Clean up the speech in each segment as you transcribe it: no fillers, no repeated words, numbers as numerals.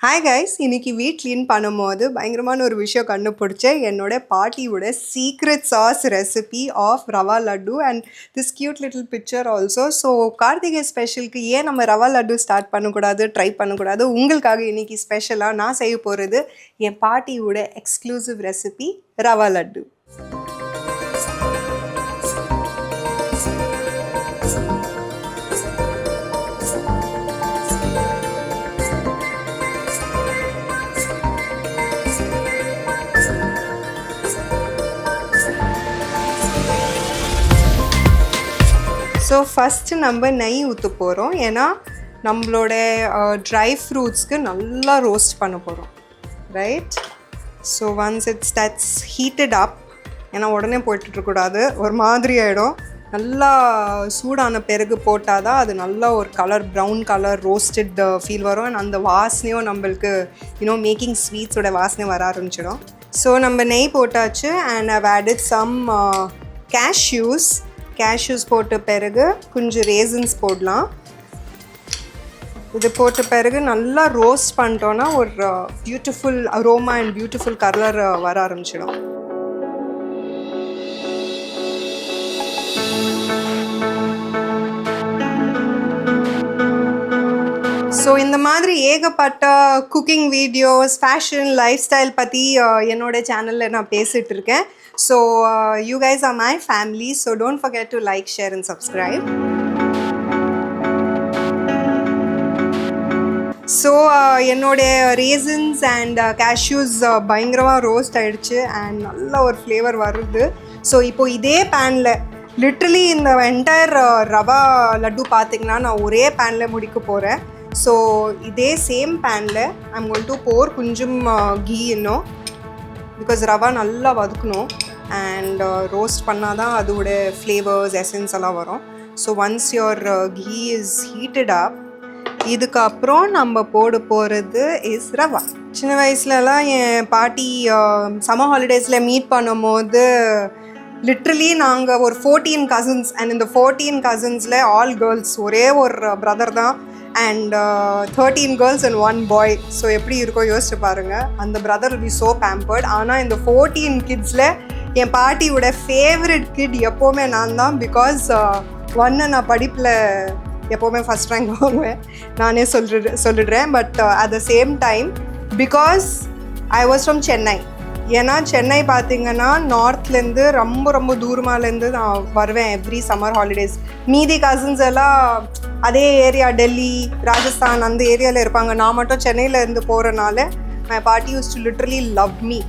Hi guys, இன்னைக்கு வீட் clean பண்ணும்போது பயங்கரமான ஒரு விஷயம் கண்டுபிடிச்சேன். என்னோட பாட்டியோட secret sauce recipe of rava laddu and this cute little picture also. So Karthigai ஸ்பெஷலுக்கு ஏன் நம்ம ரவா லட்டு ஸ்டார்ட் பண்ணக்கூடாது, ட்ரை பண்ணக்கூடாது? உங்களுக்காக இன்னைக்கு ஸ்பெஷலாக நான் செய்ய போகிறது என் பாட்டியோட exclusive recipe rava laddu. So first நம்ம நெய் ஊற்ற போகிறோம். ஏன்னா நம்மளோட ட்ரை ஃப்ரூட்ஸ்க்கு நல்லா ரோஸ்ட் பண்ண போகிறோம், right? So once it's that's heated அப், ஏன்னா உடனே போட்டுட்ருக்கூடாது, ஒரு மாதிரி ஆகிடும். நல்லா சூடான பிறகு போட்டால் தான் அது நல்லா ஒரு colour, brown colour roasted feel வரும். அண்ட் அந்த வாசனையும் நம்மளுக்கு மேக்கிங் ஸ்வீட்ஸோட வாசனை வர ஆரம்பிச்சிடும். ஸோ நம்ம நெய் போட்டாச்சு and I've added some cashews போட்ட பிறகு கொஞ்சம் ரேசன்ஸ் போடலாம். இது போட்ட பிறகு நல்லா ரோஸ்ட் பண்ணிட்டோன்னா ஒரு beautiful aroma and beautiful colour வர ஆரம்பிச்சிடும். ஸோ இந்த மாதிரி ஏகப்பட்ட cooking videos, fashion, life style பற்றி என்னோடய சேனலில் நான் பேசிகிட்டு இருக்கேன். So you guys are my family, so don't forget to like, share and subscribe. So என்னோடைய ரேசன்ஸ் அண்ட் கேஷ்யூஸ் பயங்கரமாக ரோஸ்ட் ஆகிடுச்சு அண்ட் நல்ல ஒரு ஃப்ளேவர் வருது. ஸோ இப்போது இதே பேனில் லிட்ரலி இந்த என்டையர் ரவா லட்டு பார்த்திங்கன்னா நான் ஒரே பேனில் முடிக்க போகிறேன். ஸோ இதே சேம் பேனில் ஐம் கோயிங் டு போர் கொஞ்சம் கீ இன்னும், பிகாஸ் ரவா நல்லா வதக்கணும் அண்ட் ரோஸ்ட் பண்ணால் தான் அதோட ஃப்ளேவர்ஸ், எசன்ஸ் எல்லாம் வரும். So once your ghee is heated up, இதுக்கப்புறம் நம்ம போட போகிறது இஸ் ரவா. சின்ன வயசுலலாம் என் பாட்டி சம்மர் ஹாலிடேஸில் மீட் பண்ணும்போது லிட்ரலி நாங்கள் ஒரு 14 கசின்ஸ் அண்ட் இந்த 14 கசின்ஸில் ஆல் கேர்ள்ஸ், ஒரே ஒரு பிரதர் தான் and 13 girls and 1 bye. So எப்படி இருக்கோ யோசிச்சு பாருங்கள். அந்த brother will be so pampered. ஆனால் இந்த 14 கிட்ஸில் என் பாட்டியோட ஃபேவரட் கிட் எப்போவுமே நான் தான். பிகாஸ் நான் படிப்பில் எப்போவுமே ஃபஸ்ட் ரேங்க் வாங்குவேன், நானே சொல்லிடுறேன். But at the same time because I was from Chennai. ஏன்னா சென்னை பார்த்திங்கன்னா நார்த்லேருந்து ரொம்ப தூரமாலேருந்து நான் வருவேன் எவ்ரி சம்மர் ஹாலிடேஸ். மீதி கசின்ஸ் எல்லாம் அதே ஏரியா, டெல்லி, ராஜஸ்தான் அந்த ஏரியாவில் இருப்பாங்க. நான் மட்டும் சென்னையில் இருந்து போகிறனால மை பாட்டி use to literally love me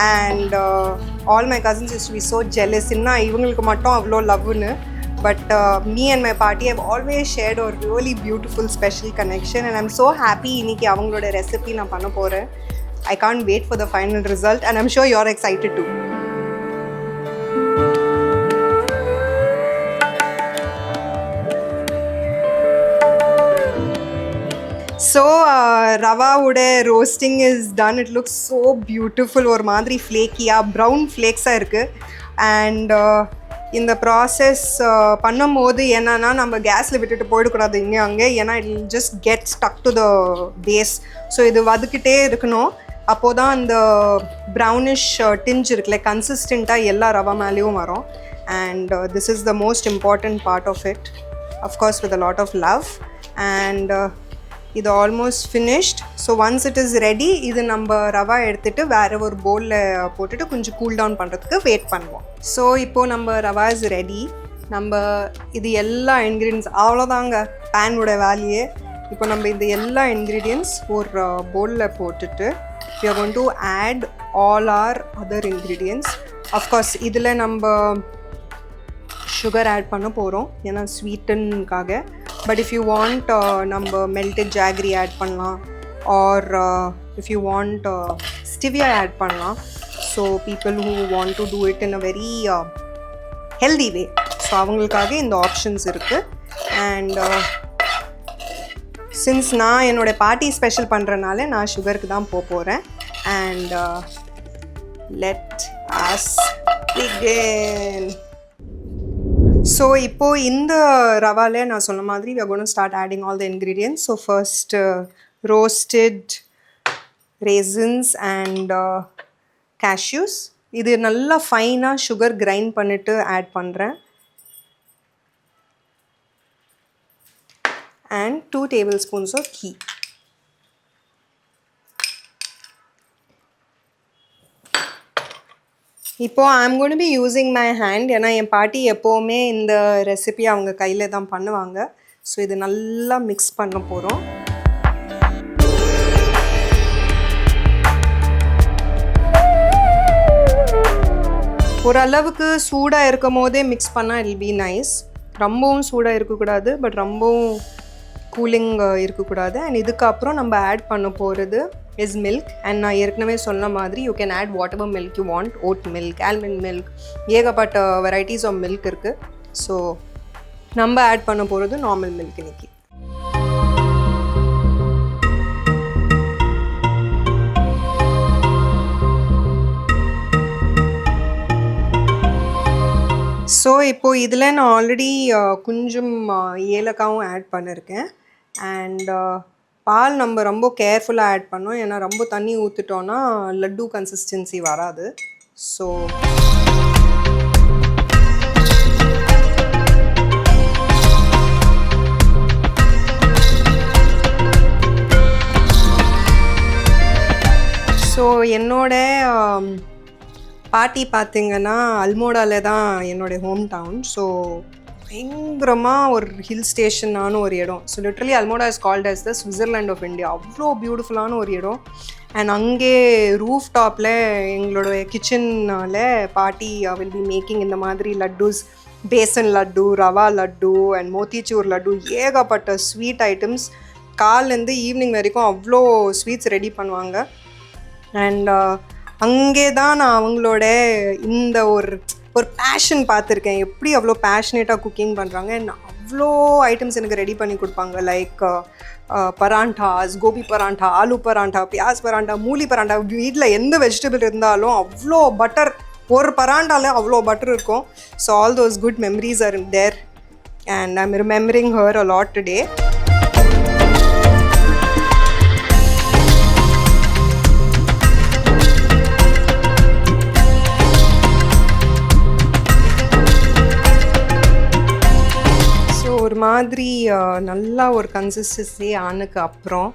and all my cousins used to be so jealous. Inna ivangalukku mattum avlo love nu, but me and my party have always shared a really beautiful special connection and I'm so happy iniki avangaloda recipe na panna poren. I can't wait for the final result and I'm sure you're excited too. So ரவாவோட roasting is done. It looks so beautiful. ஒரு மாதிரி ஃப்ளேக்கியாக brown ஃப்ளேக்ஸாக இருக்குது. And இந்த process பண்ணும்போது என்னென்னா நம்ம கேஸில் விட்டுட்டு போயிடக்கூடாது இங்கே அங்கே, ஏன்னா it will just get stuck to the base. So இது வதக்கிட்டே இருக்கணும். அப்போது தான் அந்த ப்ரௌனிஷ் டிஞ்ச் இருக்குல்ல, கன்சிஸ்டண்ட்டாக எல்லா ரவா மேலேயும் வரும். And this is the most important part of it, of course with a lot of love. And இது almost finished. So once it is ready, இது நம்ம ரவா எடுத்துகிட்டு வேறு ஒரு பவுலில் போட்டுட்டு கொஞ்சம் கூல் டவுன் பண்ணுறதுக்கு வெயிட் பண்ணுவோம். ஸோ இப்போது நம்ம ரவா இஸ் ரெடி. நம்ம இது எல்லா இன்க்ரீடியன்ஸ் அவ்வளோதாங்க பேனோட வேலையே. இப்போ நம்ம இந்த எல்லா இன்க்ரீடியன்ஸ் ஒரு பவுலில் போட்டுட்டு we are going to add all our other ingredients. Of course இதில் நம்ம சுகர் ஆட் பண்ண போகிறோம், ஏன்னா ஸ்வீட்டனுக்காக. பட் இஃப் யூ வாண்ட் நம்ம மெல்டட் ஜாகரி ஆட் பண்ணலாம், or if you want stevia add பண்ணலாம். So people who want to do it in a very healthy way, so அவங்களுக்காக இந்த ஆப்ஷன்ஸ் இருக்குது. அண்ட் சின்ஸ் நான் என்னோடய பார்ட்டி ஸ்பெஷல் பண்ணுறனால நான் சுகருக்கு தான் போகிறேன். And let us begin. So இப்போது இந்த ரவாலே நான் சொன்ன மாதிரி we are going to start adding all the ingredients. So first roasted raisins and cashews. இது நல்லா ஃபைனா sugar grind பண்ணிட்டு add பண்றேன். And 2 tablespoons of ghee. இப்போ I'm going to be using my hand. ஏன்னா என் பாட்டி எப்போவுமே இந்த ரெசிபி அவங்க கையில் தான் பண்ணுவாங்க. ஸோ இது நல்லா மிக்ஸ் பண்ண போகிறோம். ஓரளவுக்கு சூடாக இருக்கும் போதே மிக்ஸ் பண்ணால் இட் பி நைஸ். ரொம்பவும் சூடாக இருக்கக்கூடாது, பட் ரொம்பவும் கூலிங் இருக்கக்கூடாது. அண்ட் இதுக்கப்புறம் நம்ம ஆட் பண்ண போகிறது இஸ் மில்க். அண்ட் நான் ஏற்கனவே சொன்ன மாதிரி you can add whatever milk you want. Oat milk, almond milk, ஏகப்பட்ட வெரைட்டிஸ் ஆஃப் மில்க் இருக்குது. ஸோ நம்ம ஆட் பண்ண போகிறது நார்மல் மில்க் இன்னைக்கு. ஸோ இப்போது இதில் நான் ஆல்ரெடி கொஞ்சம் ஏலக்காவும் ஆட் பண்ணியிருக்கேன். அண்ட் பால் நம்ம ரொம்ப கேர்ஃபுல்லாக ஆட் பண்ணோம், ஏன்னா ரொம்ப தண்ணி ஊற்றிட்டோன்னா லட்டு கன்சிஸ்டன்சி வராது. ஸோ என்னோட பாட்டி பார்த்திங்கன்னா அல்மோடாவில் தான் என்னோடய ஹோம் டவுன். ஸோ பயங்கரமாக ஒரு ஹில் ஸ்டேஷனான ஒரு இடம். So literally Almora is called as the Switzerland of India. அவ்வளோ பியூட்டிஃபுல்லான ஒரு இடம். அண்ட் அங்கே ரூஃப் டாப்பில் எங்களோட கிச்சனில் பாட்டி வில் பி மேக்கிங் இந்த மாதிரி லட்டூஸ், பேசன் லட்டு, ரவா லட்டு அண்ட் மோத்திச்சூர் லட்டு, ஏகப்பட்ட ஸ்வீட் ஐட்டம்ஸ். கால்லேருந்து ஈவினிங் வரைக்கும் அவ்வளோ ஸ்வீட்ஸ் ரெடி பண்ணுவாங்க. அண்ட் அங்கே தான் நான் அவங்களோட இந்த ஒரு பேஷன் பார்த்துருக்கேன். எப்படி அவ்வளோ பேஷனேட்டாக குக்கிங் பண்ணுறாங்க. அண்ட் அவ்வளோ ஐட்டம்ஸ் எனக்கு ரெடி பண்ணி கொடுப்பாங்க. லைக் பராண்டாஸ், கோபி பராண்டா, ஆலு பராண்டா, பியாஸ் பராண்டா, மூலி பராண்டா. வீட்டில் எந்த வெஜிடபிள் இருந்தாலும் அவ்வளோ பட்டர், ஒரு பராண்டால அவ்வளோ பட்டர் இருக்கும். So all those good memories are there and I am remembering her a lot today. ஒரு மாதிரி நல்லா ஒரு கன்சிஸ்டன்சி ஆனதுக்கு அப்புறம்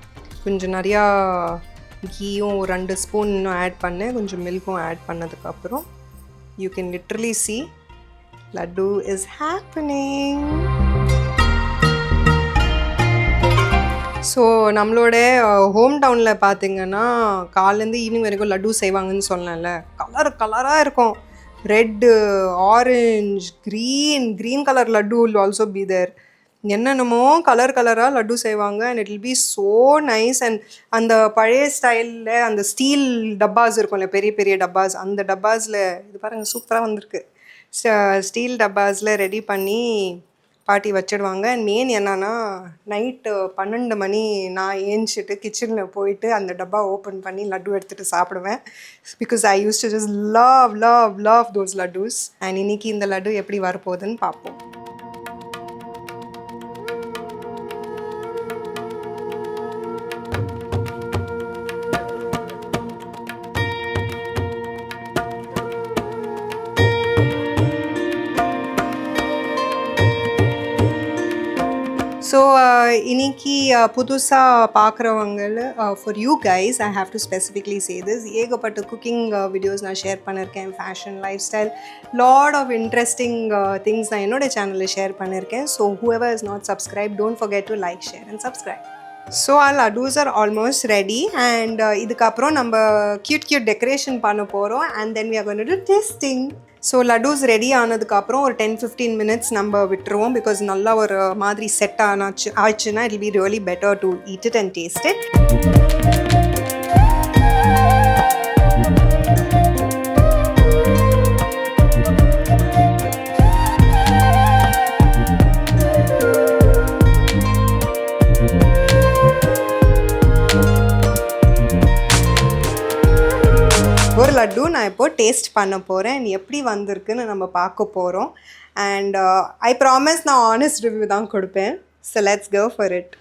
கொஞ்சம் நிறையா கீயும் ஒரு 2 ஸ்பூன் இன்னும் ஆட் பண்ணேன். கொஞ்சம் மில்க்கும் ஆட் பண்ணதுக்கப்புறம் you can literally see laddu is happening. So நம்மளோட ஹோம் டவுனில் பார்த்திங்கன்னா காலேருந்து ஈவினிங் வரைக்கும் லட்டு செய்வாங்கன்னு சொன்னேன்ல. கலராக இருக்கும். Red, orange, green colour laddu will also be there. என்னென்னமோ கலராக லட்டு செய்வாங்க. And it will be so nice. And அந்த பழைய ஸ்டைலில் அந்த ஸ்டீல் டப்பாஸ் இருக்கும்ல, பெரிய பெரிய டப்பாஸ், அந்த டப்பாஸில் இது பாருங்கள் சூப்பராக வந்திருக்கு. ஸ்டீல் டப்பாஸில் ரெடி பண்ணி பாட்டி வச்சிடுவாங்க. அண்ட் மெயின் என்னன்னா நைட்டு 12 மணி நான் ஏஞ்சிட்டு கிச்சனில் போயிட்டு அந்த டப்பா ஓப்பன் பண்ணி லட்டு எடுத்துகிட்டு சாப்பிடுவேன். Because I use to just love those laddus. And இன்னைக்கு இந்த லட்டு எப்படி வரப்போகுதுன்னு பார்ப்போம். ஸோ இன்னைக்கு புதுசாக பார்க்குறவங்கள for you guys I have to specifically say this, ஏகப்பட்ட குக்கிங் வீடியோஸ் நான் ஷேர் பண்ணியிருக்கேன். Fashion, life style, lot of interesting things நான் என்னோடய சேனலில் ஷேர் பண்ணியிருக்கேன். So whoever is not subscribed, don't forget to like, share and subscribe. So our laddus are almost ready. And இதுக்கப்புறம் நம்ம cute decoration பண்ண போகிறோம். And then we are going to do tasting. So லட்டூஸ் ready ஆனதுக்கப்புறம் ஒரு 10-15 minutes நம்ம விட்டுருவோம். Because நல்லா ஒரு மாதிரி செட் ஆச்சுன்னா it will be really better to eat it and taste it. ஒரு லட்டு நான் இப்போது டேஸ்ட் பண்ண போகிறேன். எப்படி வந்திருக்குன்னு நம்ம பார்க்க போகிறோம். அண்ட் ஐ ப்ராமிஸ் நான் ஆனஸ்ட் ரிவ்யூ தான் கொடுப்பேன். So let's go for it.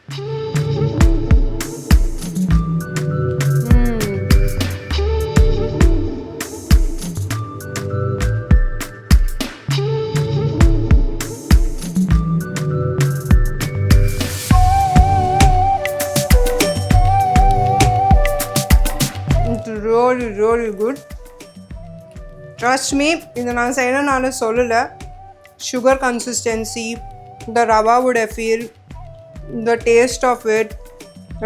really good. Trust me, இதை நான் செய்யணும்னால சொல்லலை. Sugar consistency, the rava would I feel, the taste of it,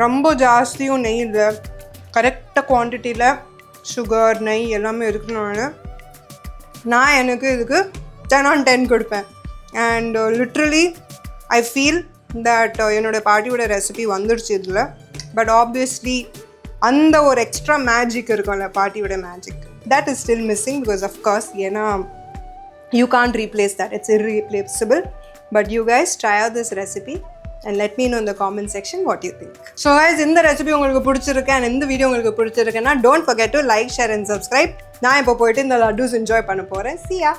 ரொம்ப ஜாஸ்தியும் நெய் இல்லை, கரெக்டாக குவான்டிட்டியில் சுகர் நெய் எல்லாமே இருக்கணும்னு நான் எனக்கு இதுக்கு 10 on 10 கொடுப்பேன். And literally I feel that என்னோடய பாட்டியோட ரெசிபி வந்துடுச்சு இதில். பட் ஆப்வியஸ்லி அந்த ஒரு எக்ஸ்ட்ரா மேஜிக் இருக்கும்ல, பாட்டியோட magic, that is still missing because of course ஏன்னா you can't replace that, it's irreplaceable. But you guys try out this recipe and let me know in the comment section what you think. So guys, இந்த recipe உங்களுக்கு பிடிச்சிருக்கு and இந்த video உங்களுக்கு பிடிச்சிருக்குன்னா don't forget to like, share and subscribe. நான் இப்போ போயிட்டு இந்த laddus enjoy பண்ண போகிறேன். See ya.